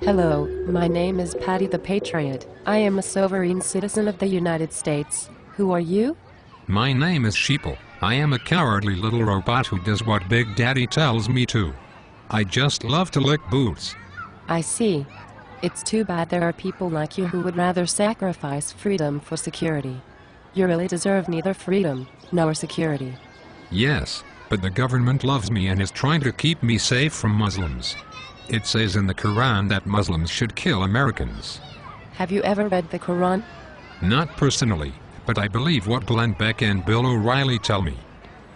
Hello, my name is Patty the Patriot. I am a sovereign citizen of the United States. Who are you? My name is Sheeple. I am a cowardly little robot who does what Big Daddy tells me to. I just love to lick boots. I see. It's too bad there are people like you who would rather sacrifice freedom for security. You really deserve neither freedom nor security. Yes, but the government loves me and is trying to keep me safe from Muslims. It says in the Quran that Muslims should kill Americans. Have you ever read the Quran? Not personally, but I believe what Glenn Beck and Bill O'Reilly tell me.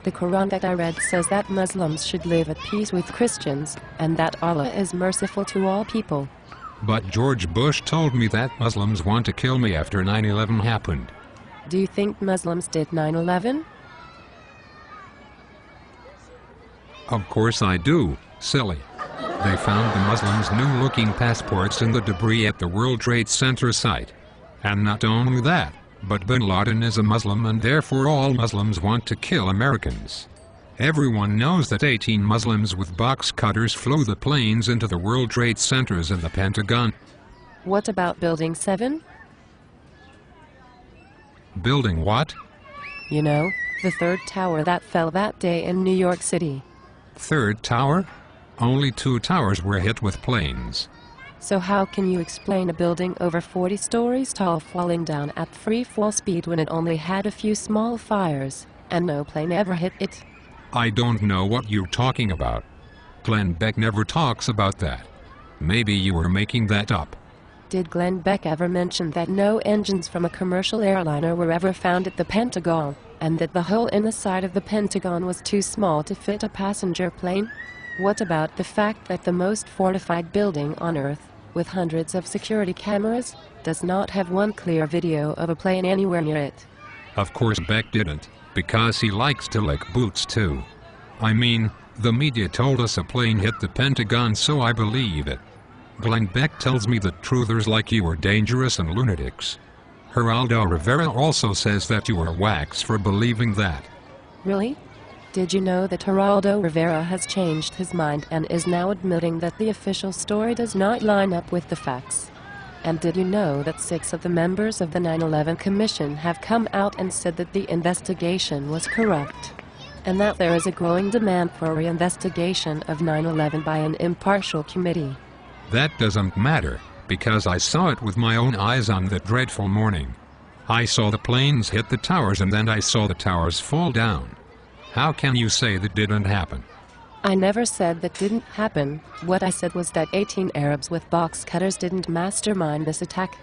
The Quran that I read says that Muslims should live at peace with Christians, and that Allah is merciful to all people. But George Bush told me that Muslims want to kill me after 9/11 happened. Do you think Muslims did 9/11? Of course I do, silly. They found the Muslims' new-looking passports in the debris at the World Trade Center site. And not only that, but Bin Laden is a Muslim and therefore all Muslims want to kill Americans. Everyone knows that 18 Muslims with box cutters flew the planes into the World Trade Centers and the Pentagon. What about Building 7? Building what? You know, the third tower that fell that day in New York City. Third tower? Only 2 towers were hit with planes. So how can you explain a building over 40 stories tall falling down at free fall speed when it only had a few small fires, and no plane ever hit it? I don't know what you're talking about. Glenn Beck never talks about that. Maybe you were making that up. Did Glenn Beck ever mention that no engines from a commercial airliner were ever found at the Pentagon, and that the hole in the side of the Pentagon was too small to fit a passenger plane? What about the fact that the most fortified building on Earth, with hundreds of security cameras, does not have one clear video of a plane anywhere near it? Of course Beck didn't, because he likes to lick boots too. I mean, the media told us a plane hit the Pentagon, so I believe it. Glenn Beck tells me that truthers like you are dangerous and lunatics. Geraldo Rivera also says that you are wax for believing that. Really? Did you know that Geraldo Rivera has changed his mind and is now admitting that the official story does not line up with the facts? And did you know that 6 of the members of the 9/11 Commission have come out and said that the investigation was corrupt? And that there is a growing demand for a reinvestigation of 9/11 by an impartial committee? That doesn't matter, because I saw it with my own eyes on that dreadful morning. I saw the planes hit the towers and then I saw the towers fall down. How can you say that didn't happen? I never said that didn't happen. What I said was that 18 Arabs with box cutters didn't mastermind this attack.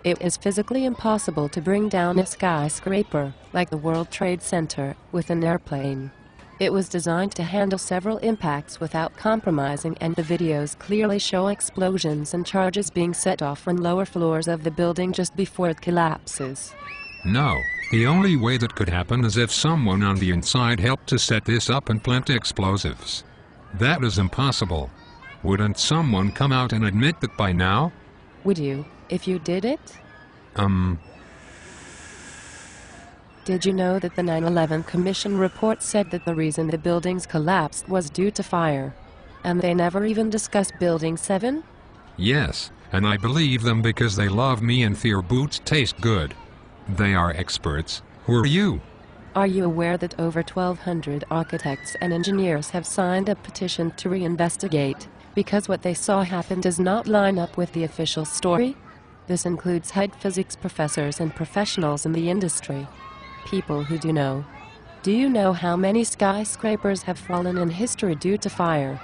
It is physically impossible to bring down a skyscraper, like the World Trade Center, with an airplane. It was designed to handle several impacts without compromising, and the videos clearly show explosions and charges being set off on lower floors of the building just before it collapses. No, the only way that could happen is if someone on the inside helped to set this up and plant explosives. That is impossible. Wouldn't someone come out and admit that by now? Would you, if you did it? Did you know that the 9/11 Commission report said that the reason the buildings collapsed was due to fire? And they never even discussed Building 7? Yes, and I believe them because they love me and their boots taste good. They are experts. Who are you? Are you aware that over 1,200 architects and engineers have signed a petition to reinvestigate, because what they saw happen does not line up with the official story? This includes head physics professors and professionals in the industry. People who do know. Do you know how many skyscrapers have fallen in history due to fire?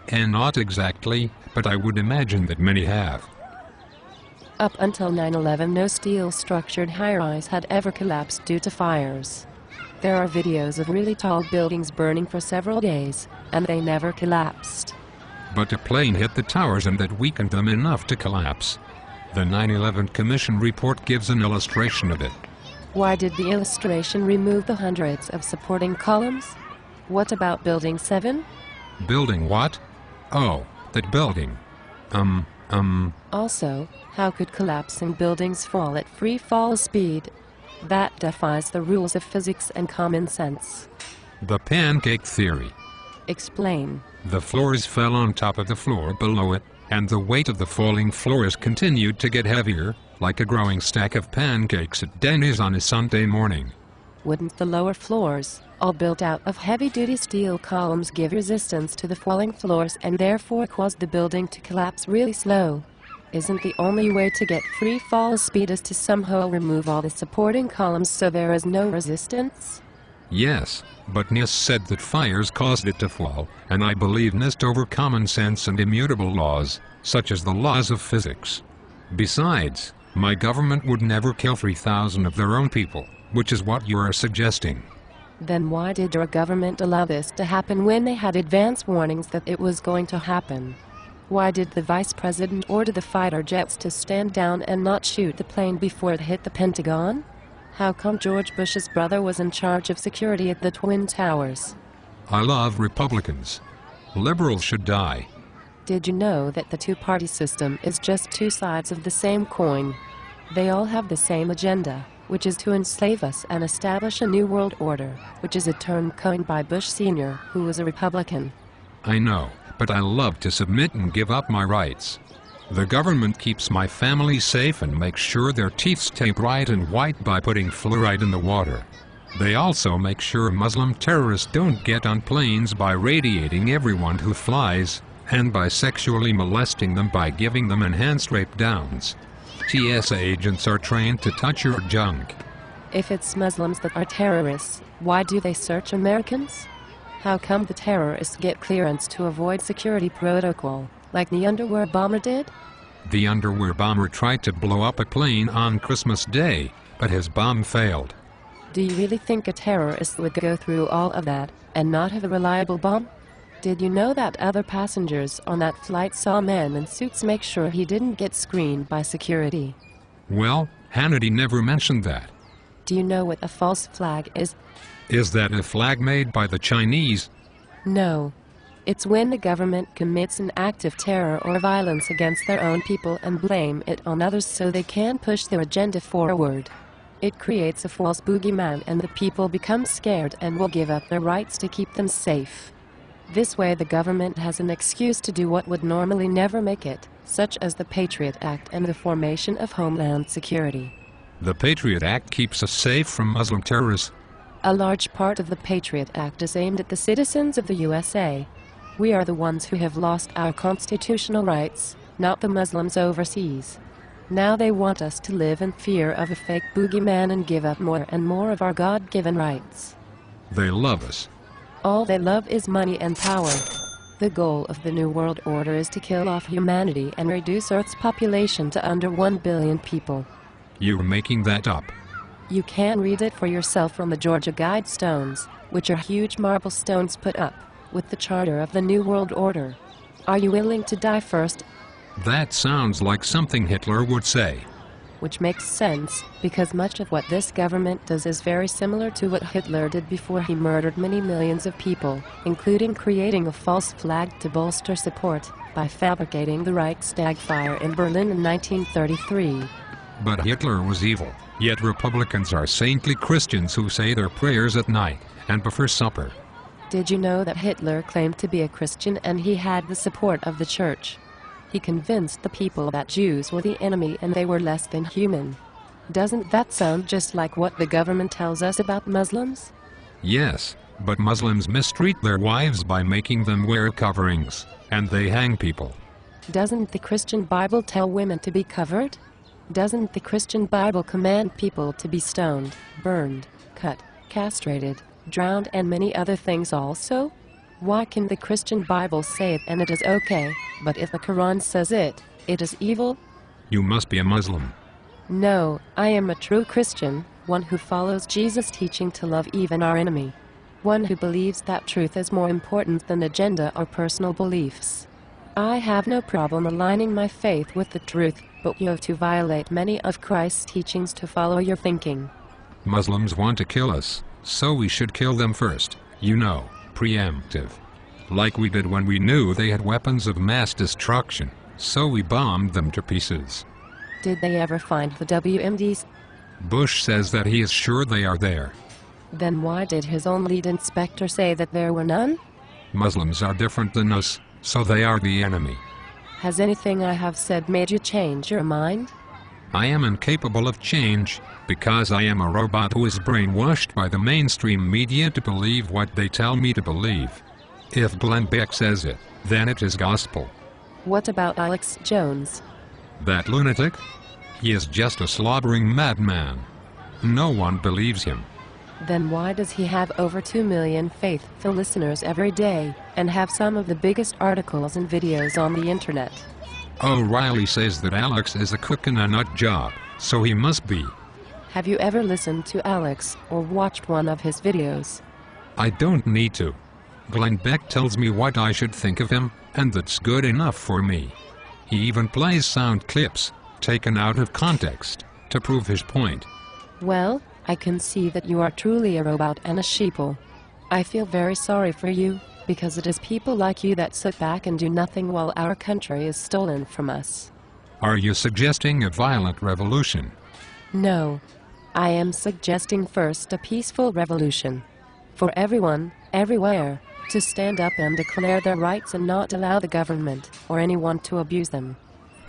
And not exactly, but I would imagine that many have. Up until 9/11, no steel-structured high-rise had ever collapsed due to fires. There are videos of really tall buildings burning for several days, and they never collapsed. But a plane hit the towers and that weakened them enough to collapse. The 9/11 Commission report gives an illustration of it. Why did the illustration remove the hundreds of supporting columns? What about Building 7? Building what? Oh, that building. Also, how could collapsing buildings fall at free fall speed? That defies the rules of physics and common sense. The pancake theory. Explain. The floors fell on top of the floor below it, and the weight of the falling floors continued to get heavier, like a growing stack of pancakes at Denny's on a Sunday morning. Wouldn't the lower floors, all built out of heavy-duty steel columns, give resistance to the falling floors and therefore cause the building to collapse really slow? Isn't the only way to get free fall speed is to somehow remove all the supporting columns so there is no resistance? Yes, but NIST said that fires caused it to fall, and I believe NIST over common sense and immutable laws, such as the laws of physics. Besides, my government would never kill 3,000 of their own people, which is what you are suggesting. Then why did your government allow this to happen when they had advance warnings that it was going to happen? Why did the vice president order the fighter jets to stand down and not shoot the plane before it hit the Pentagon? How come George Bush's brother was in charge of security at the Twin Towers? I love Republicans. Liberals should die. Did you know that the two-party system is just two sides of the same coin? They all have the same agenda, which is to enslave us and establish a new world order, which is a term coined by Bush Sr., who was a Republican. I know, but I love to submit and give up my rights. The government keeps my family safe and makes sure their teeth stay bright and white by putting fluoride in the water. They also make sure Muslim terrorists don't get on planes by radiating everyone who flies, and by sexually molesting them by giving them enhanced rape downs. TSA agents are trained to touch your junk. If it's Muslims that are terrorists, why do they search Americans? How come the terrorists get clearance to avoid security protocol, like the underwear bomber did? The underwear bomber tried to blow up a plane on Christmas Day, but his bomb failed. Do you really think a terrorist would go through all of that and not have a reliable bomb? Did you know that other passengers on that flight saw men in suits make sure he didn't get screened by security? Well, Hannity never mentioned that. Do you know what a false flag is? Is that a flag made by the Chinese? No. It's when the government commits an act of terror or violence against their own people and blame it on others so they can push their agenda forward. It creates a false boogeyman and the people become scared and will give up their rights to keep them safe. This way the government has an excuse to do what would normally never make it, such as the Patriot Act and the formation of Homeland Security. The Patriot Act keeps us safe from Muslim terrorists. A large part of the Patriot Act is aimed at the citizens of the USA. We are the ones who have lost our constitutional rights, not the Muslims overseas. Now they want us to live in fear of a fake boogeyman and give up more and more of our God-given rights. They love us. All they love is money and power. The goal of the New World Order is to kill off humanity and reduce Earth's population to under 1 billion people. You're making that up. You can read it for yourself from the Georgia Guidestones, which are huge marble stones put up with the charter of the New World Order. Are you willing to die first? That sounds like something Hitler would say. Which makes sense, because much of what this government does is very similar to what Hitler did before he murdered many millions of people, including creating a false flag to bolster support by fabricating the Reichstag fire in Berlin in 1933. But Hitler was evil, yet Republicans are saintly Christians who say their prayers at night and before supper. Did you know that Hitler claimed to be a Christian and he had the support of the church? He convinced the people that Jews were the enemy and they were less than human. Doesn't that sound just like what the government tells us about Muslims? Yes, but Muslims mistreat their wives by making them wear coverings, and they hang people. Doesn't the Christian Bible tell women to be covered? Doesn't the Christian Bible command people to be stoned, burned, cut, castrated, drowned and many other things also? Why can the Christian Bible say it and it is okay, but if the Quran says it, it is evil? You must be a Muslim. No, I am a true Christian, one who follows Jesus' teaching to love even our enemy. One who believes that truth is more important than agenda or personal beliefs. I have no problem aligning my faith with the truth, but you have to violate many of Christ's teachings to follow your thinking. Muslims want to kill us, so we should kill them first, you know. Preemptive. Like we did when we knew they had weapons of mass destruction, so we bombed them to pieces. Did they ever find the WMDs? Bush says that he is sure they are there. Then why did his own lead inspector say that there were none? Muslims are different than us, so they are the enemy. Has anything I have said made you change your mind? I am incapable of change, because I am a robot who is brainwashed by the mainstream media to believe what they tell me to believe. If Glenn Beck says it, then it is gospel. What about Alex Jones? That lunatic? He is just a slobbering madman. No one believes him. Then why does he have over 2 million faithful listeners every day, and have some of the biggest articles and videos on the internet? O'Reilly says that Alex is a cook in a nut job, so he must be. Have you ever listened to Alex or watched one of his videos? I don't need to. Glenn Beck tells me what I should think of him, and that's good enough for me. He even plays sound clips, taken out of context, to prove his point. Well, I can see that you are truly a robot and a sheeple. I feel very sorry for you, because it is people like you that sit back and do nothing while our country is stolen from us. Are you suggesting a violent revolution? No. I am suggesting first a peaceful revolution. For everyone, everywhere, to stand up and declare their rights and not allow the government or anyone to abuse them.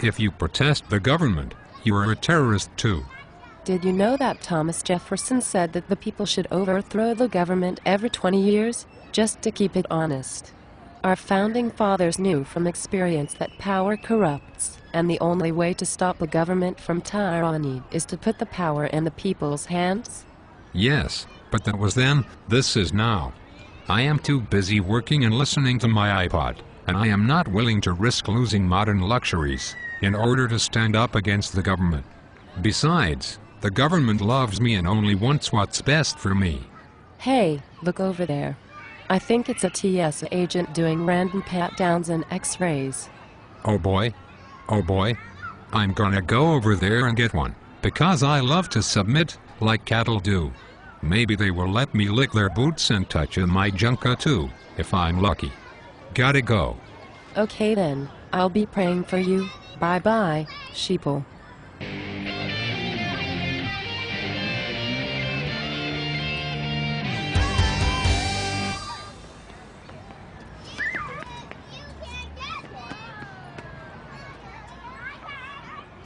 If you protest the government, you are a terrorist too. Did you know that Thomas Jefferson said that the people should overthrow the government every 20 years, just to keep it honest? Our founding fathers knew from experience that power corrupts, and the only way to stop the government from tyranny is to put the power in the people's hands? Yes, but that was then, this is now. I am too busy working and listening to my iPod, and I am not willing to risk losing modern luxuries in order to stand up against the government. Besides, the government loves me and only wants what's best for me. Hey, look over there. I think it's a TSA agent doing random pat-downs and x-rays. Oh boy. Oh boy. I'm gonna go over there and get one, because I love to submit, like cattle do. Maybe they will let me lick their boots and touch my junka too, if I'm lucky. Gotta go. Okay then, I'll be praying for you. Bye-bye, sheeple.